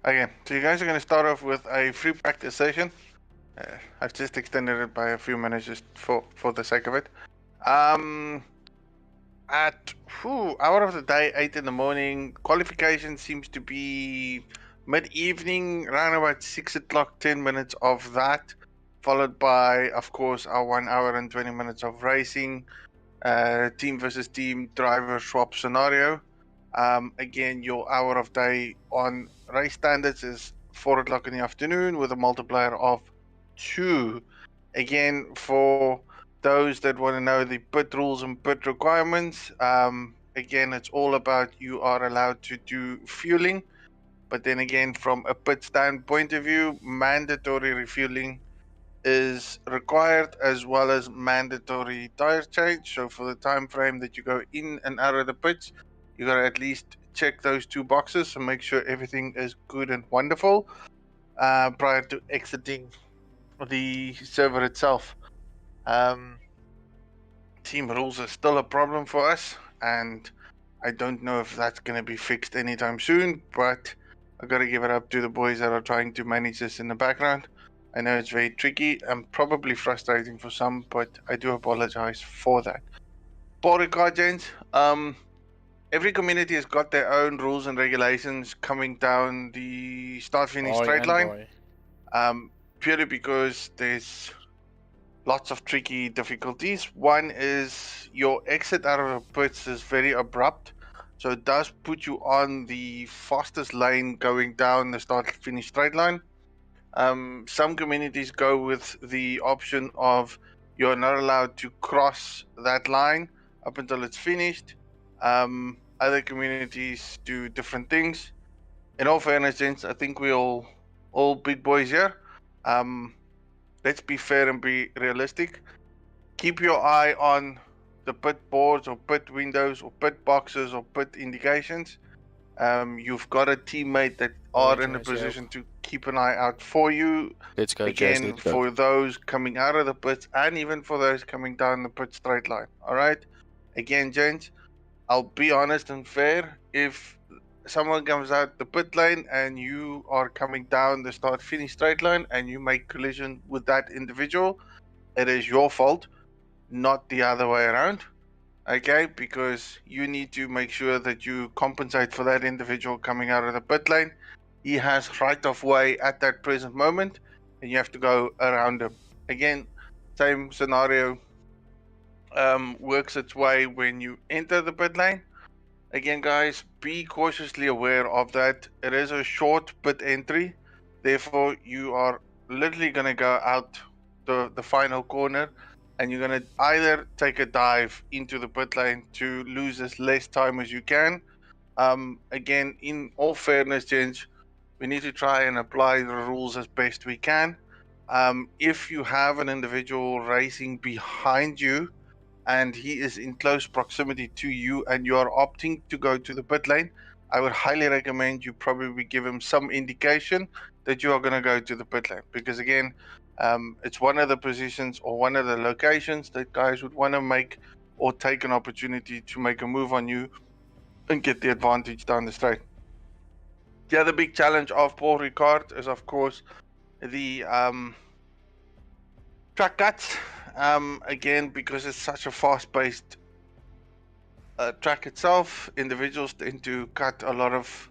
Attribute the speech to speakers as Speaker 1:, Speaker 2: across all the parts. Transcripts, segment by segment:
Speaker 1: Okay, so you guys are going to start off with a free practice session. I've just extended it by a few minutes just for the sake of it. At hour of the day, 8 in the morning. Qualification seems to be mid-evening, around about 6 o'clock, 10 minutes of that, followed by, of course, our 1 hour and 20 minutes of racing, team versus team driver swap scenario. Again, your hour of day on race standards is 4 o'clock in the afternoon with a multiplier of 2. Again, for those that want to know the pit rules and pit requirements, again, it's all about you are allowed to do fueling. But then again, from a pit stand point of view, mandatory refueling is required as well as mandatory tire change. So for the time frame that you go in and out of the pits, you got to at least check those two boxes and make sure everything is good and wonderful prior to exiting the server itself. Um, team rules are still a problem for us, and I don't know if that's going to be fixed anytime soon, but I got to give it up to the boys that are trying to manage this in the background. I know it's very tricky and probably frustrating for some, but I do apologize for that. Paul Ricard, gents, every community has got their own rules and regulations coming down the start-finish straight line. Purely because there's lots of tricky difficulties. One is your exit out of the pits is very abrupt, so it does put you on the fastest lane going down the start-finish straight line. Some communities go with the option of you're not allowed to cross that line up until it's finished. Other communities do different things. In all fairness, gents, I think we all big boys here. Let's be fair and be realistic. Keep your eye on the pit boards or pit windows or pit boxes or pit indications. You've got a teammate that are in a position to keep an eye out for you.
Speaker 2: Let's go,
Speaker 1: Again,
Speaker 2: let's go.
Speaker 1: for those coming out of the pits and even for those coming down the pit straight line. All right. Again, gents, I'll be honest and fair. If someone comes out the pit lane and you are coming down the start finish straight line and you make collision with that individual, it is your fault, not the other way around. Okay, because you need to make sure that you compensate for that individual coming out of the pit lane. He has right of way at that present moment, and you have to go around him. Again, same scenario works its way when you enter the pit lane. Again, guys, be cautiously aware of that. It is a short pit entry, therefore you are literally going to go out the final corner, and you're going to either take a dive into the pit lane to lose as less time as you can. Again, in all fairness, gents, we need to try and apply the rules as best we can. If you have an individual racing behind you and he is in close proximity to you and you are opting to go to the pit lane, I would highly recommend you probably give him some indication that you are going to go to the pit lane, because again, it's one of the positions or one of the locations that guys would want to make or take an opportunity to make a move on you and get the advantage down the straight. The other big challenge of Paul Ricard is, of course, the track cuts. Again, because it's such a fast-paced track itself, individuals tend to cut a lot of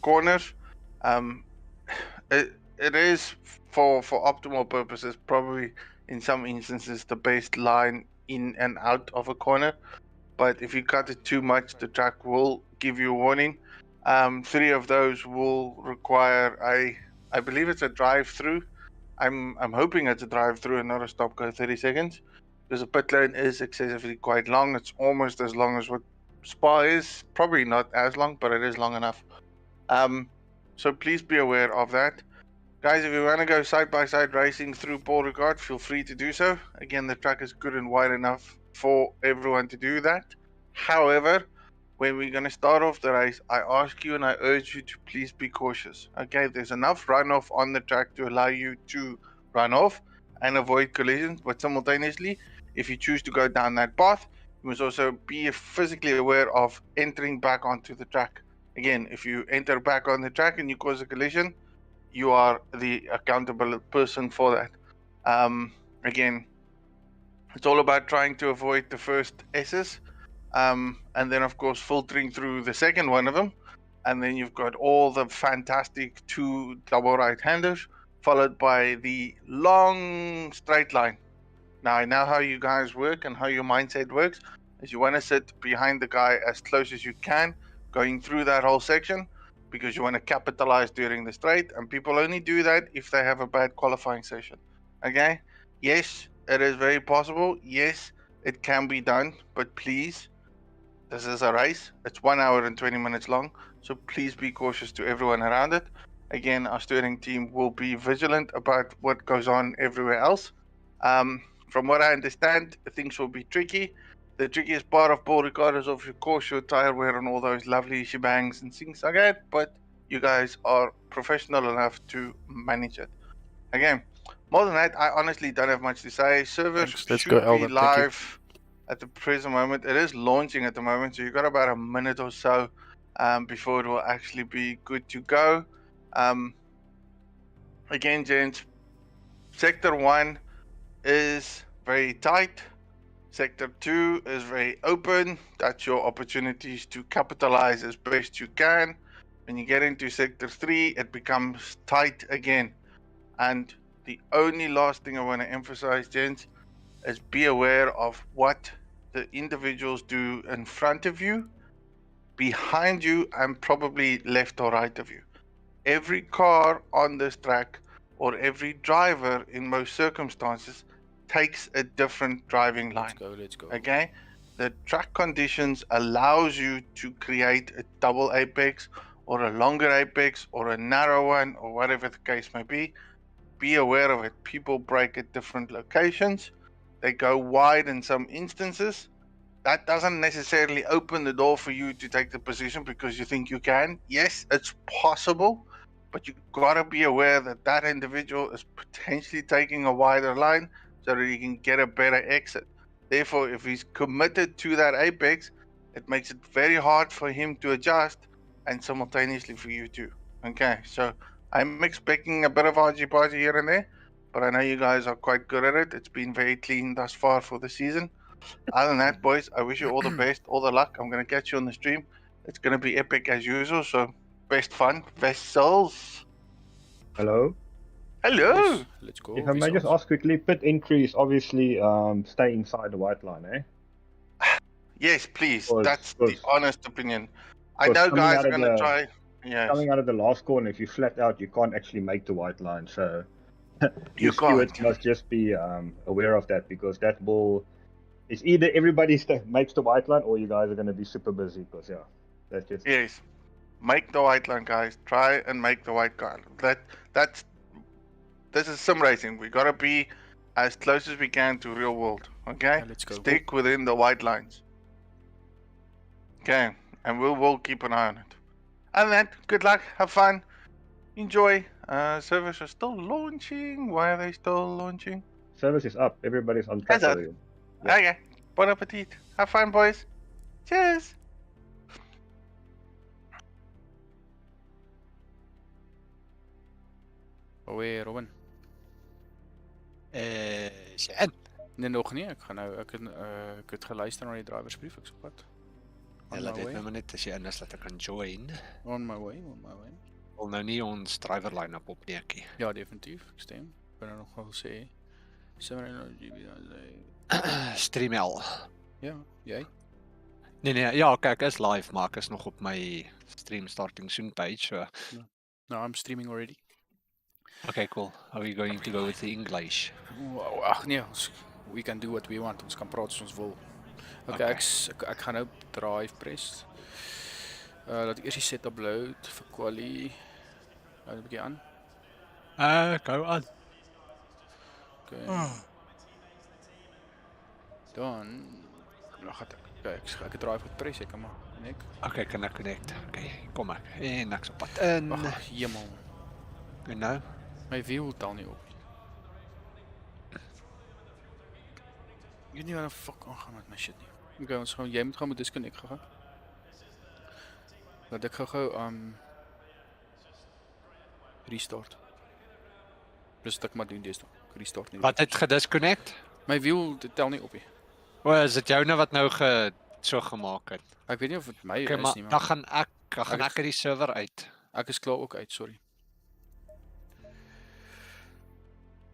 Speaker 1: corners. It is for optimal purposes probably in some instances the best line in and out of a corner, but if you cut it too much, the track will give you a warning. 3 of those will require I believe it's a drive-through. I'm hoping it's a drive-through and not a stop go 30 seconds, because the pit lane is excessively quite long. It's almost as long as what Spa is. Probably not as long, but it is long enough. So please be aware of that. Guys, if you want to go side-by-side racing through Paul Ricard, feel free to do so. Again, the track is good and wide enough for everyone to do that. However, when we're going to start off the race, I ask you and I urge you to please be cautious. Okay, there's enough runoff on the track to allow you to run off and avoid collisions, but simultaneously, if you choose to go down that path, you must also be physically aware of entering back onto the track. Again, if you enter back on the track and you cause a collision, you are the accountable person for that. Again, it's all about trying to avoid the first S's, and then of course filtering through the second one of them, and then you've got all the fantastic 2 double right-handers, followed by the long straight line. Now I know how you guys work and how your mindset works, is you want to sit behind the guy as close as you can, going through that whole section, because you want to capitalize during the straight, and people only do that if they have a bad qualifying session. Okay? Yes, it is very possible. Yes, it can be done, but please, this is a race. It's 1 hour and 20 minutes long, so please be cautious to everyone around it. Again, our steering team will be vigilant about what goes on everywhere else. From what I understand, things will be tricky. The trickiest part of Paul Ricard is of course your tire wear and all those lovely shebangs and things like that, but you guys are professional enough to manage it. Again, more than that, I honestly don't have much to say. Service
Speaker 2: Let's go,
Speaker 1: should be
Speaker 2: Elder. Thank you.
Speaker 1: live at the present moment. It is launching at the moment, so you've got about a minute or so before it will actually be good to go. Again, gents, Sector 1 is very tight. Sector 2 is very open. That's your opportunities to capitalize as best you can. When you get into Sector 3, it becomes tight again. And the only last thing I want to emphasize, gents, is be aware of what the individuals do in front of you, behind you, and probably left or right of you. Every car on this track, or every driver in most circumstances, takes a different driving line.
Speaker 2: Let's go.
Speaker 1: Okay? The track conditions allows you to create a double apex or a longer apex or a narrow one or whatever the case may be. Be aware of it. People brake at different locations. They go wide in some instances. That doesn't necessarily open the door for you to take the position because you think you can. Yes, it's possible, but you gotta be aware that that individual is potentially taking a wider line so that he can get a better exit. Therefore, if he's committed to that apex, it makes it very hard for him to adjust and simultaneously for you too. Okay, so I'm expecting a bit of argy-bargy here and there, but I know you guys are quite good at it. It's been very clean thus far for the season. Other than that, boys, I wish you all the best, all the luck. I'm going to catch you on the stream. It's going to be epic as usual, so best fun. Vessels.
Speaker 3: Hello.
Speaker 1: Hello.
Speaker 2: Yes, let's go.
Speaker 3: If I may just
Speaker 2: Vessels.
Speaker 3: ask quickly, pit increase, obviously stay inside the white line, eh?
Speaker 1: Yes, please.
Speaker 3: Cause,
Speaker 1: That's the
Speaker 3: cause,
Speaker 1: honest opinion. I
Speaker 3: 'cause
Speaker 1: know
Speaker 3: coming
Speaker 1: guys
Speaker 3: out
Speaker 1: are
Speaker 3: of
Speaker 1: going to
Speaker 3: the
Speaker 1: try. Yes,
Speaker 3: coming out of the last corner, if you flat out, you can't actually make the white line. So
Speaker 1: you
Speaker 3: your stewards
Speaker 1: can't.
Speaker 3: must just be aware of that, because that ball is either everybody makes the white line or you guys are going to be super busy. Because yeah, that's just
Speaker 1: Yes. Make the white line, guys. Try and make the white line. This is sim racing. We got to be as close as we can to real world. Okay?
Speaker 2: Yeah, let's go.
Speaker 1: Stick within the white lines. Okay, and we'll keep an eye on it. Other than that, good luck, have fun, enjoy. Servers are still launching. Why are they still launching?
Speaker 3: service is up. Everybody's on track
Speaker 1: Is it?
Speaker 3: already. Yeah.
Speaker 1: Okay. Bon appetit. Have fun, boys. Cheers.
Speaker 2: Hoi, Robin.
Speaker 4: Sien.
Speaker 2: Nee, nog nie. Ek het geluister na die driversbrief, ek's op pad. On
Speaker 4: Laat
Speaker 2: my
Speaker 4: dit
Speaker 2: way.
Speaker 4: nou net as jy in is dat ek kan join.
Speaker 2: On my way.
Speaker 4: Wil nou nie ons driver line-up opneekie.
Speaker 2: Ja, definitief. Ek stem. Ek wil nog wel sê. J.v.Vuuren.
Speaker 4: StreamL.
Speaker 2: Ja, jy?
Speaker 4: Nee, ja, kyk, ek is live, maar ek is nog op my stream starting soon page. So.
Speaker 2: No, I'm streaming already.
Speaker 4: Okay, cool. Are we going to go with the English?
Speaker 2: Ag nee, we can do what we want. Ons kan praat soos ons wil. Okay. Ek gaan nou drive press. Laat ek eers die setup load vir quali. Laat 'n bietjie aan.
Speaker 4: Go aan.
Speaker 2: Okay. Dan gaan ek het drive gepress ek maar nek.
Speaker 4: Okay, kan ek connect. Okay, kom ek. En ek's op pad in.
Speaker 2: Ag, jemel.
Speaker 4: En nou?
Speaker 2: My wiel tel nie op. Ek weet nie wat 'n fuck aangaan met my shit nie. Okay, jy moet gaan met disconnect gegaan. Laat ek gou restart. Plus ek maar doen deesdae. Restart nie.
Speaker 4: Wat het gedisconnect?
Speaker 2: My wiel dit tel nie op nie.
Speaker 4: O, is dit joune wat nou so gemaak het?
Speaker 2: Ek weet nie of dit my
Speaker 4: Okay,
Speaker 2: is
Speaker 4: maar
Speaker 2: nie,
Speaker 4: dan
Speaker 2: maar
Speaker 4: gaan ek uit die server uit.
Speaker 2: ek is klaar ook uit, sorry.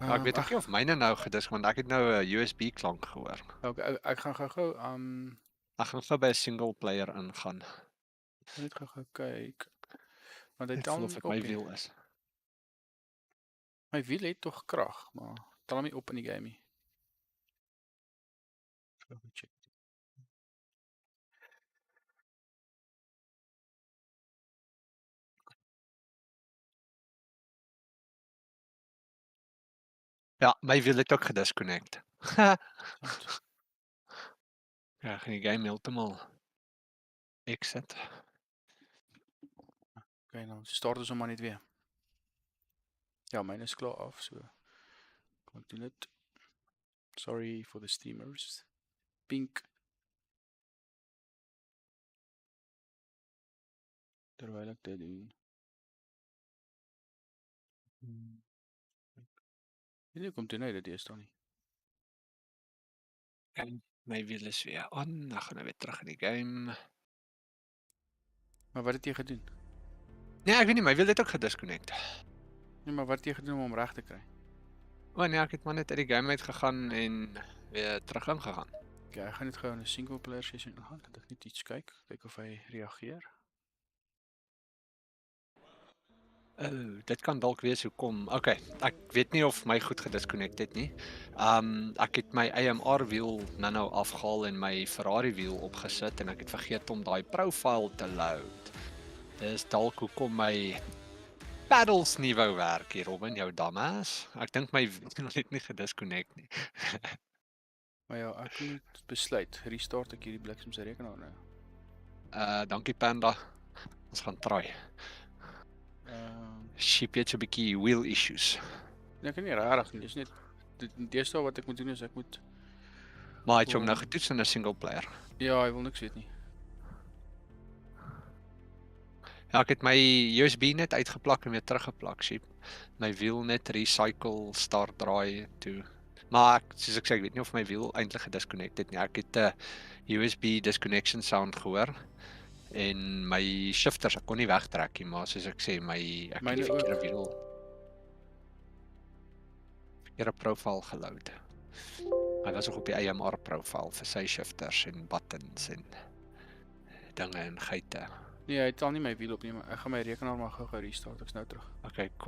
Speaker 4: Ek weet ook nie of myne nou gedisconnect, want ek het nou 'n USB klank gehoor.
Speaker 2: Okay, ek gaan gou
Speaker 4: Ek gaan gou by 'n single player ingaan.
Speaker 2: net gou kyk. Want dit
Speaker 4: Ek
Speaker 2: tel
Speaker 4: voel
Speaker 2: nie
Speaker 4: of dit
Speaker 2: op
Speaker 4: my
Speaker 2: nie.
Speaker 4: wiel is.
Speaker 2: My wiel het tog krag, maar tel hom nie op in die game nie. Gou check.
Speaker 4: Ja, my wiel het ook gedisconnect. Ja, ek gaan die game heeltemal exit.
Speaker 2: Okay, nou start ons hom maar net weer. Ja, myne is klaar af, so kan doen dit. Sorry for the streamers. Pink. Terwyl ek dit doen. Weet nie hoekom doen hy dit eers dan nie.
Speaker 4: En my wiel is weer aan. Dan gaan ek weer terug in die game.
Speaker 2: Maar wat het jy gedoen?
Speaker 4: Nee, ek weet nie, my wiel het ook gedisconnect.
Speaker 2: Nee, maar wat het jy gedoen om hom reg te kry?
Speaker 4: O nee, ek het maar net uit die game uit gegaan en weer terug ingegaan.
Speaker 2: Okay, ek gaan net gou in 'n single player sessie ingaan. Dat ek net iets kyk of hy reageer.
Speaker 4: Dit kan dalk wees hoekom. Okay, ek weet nie of my goed gedisconnect het nie. Ek het my AMR wiel nou afgehaal en my Ferrari wiel opgesit en ek het vergeet om daai profile te load. Dis dalk hoekom my paddles nie wou werk hier, Robin, jou dumbass. Ek dink my wiel het nie gedisconnect nie.
Speaker 2: Maar ja, ek moet besluit. Restart ek hierdie bliksem se rekenaar nou.
Speaker 4: Dankie Panda. Ons gaan try. Sheep het 'n bietjie wheel issues.
Speaker 2: Nee, ek kan nie regtig nie. Dis net deesdae wat ek moet doen is ek moet
Speaker 4: Maar het jy hom nou getoets in 'n single player?
Speaker 2: ja, hy wil niks weet nie.
Speaker 4: Ja, ek het my USB net uitgeplak en weer teruggeplak, Sheep. My wiel net recycle, start draai toe. Maar soos ek sê, ek weet nie of my wiel eintlik gedisconnect het nie. Ek het 'n USB disconnection sound gehoor en my shifters, ek kon nie wegtrek nie, maar soos ek sê, ek het die verkeerde wiel. Verkeerde profile geload. Hy was ook op die AMR profile vir sy shifters en buttons en dinge en geite.
Speaker 2: Nee, hy tel nie my wiel op nie, maar ek gaan my rekenaar maar gou restart. Ek's nou terug.
Speaker 4: Okay, cool.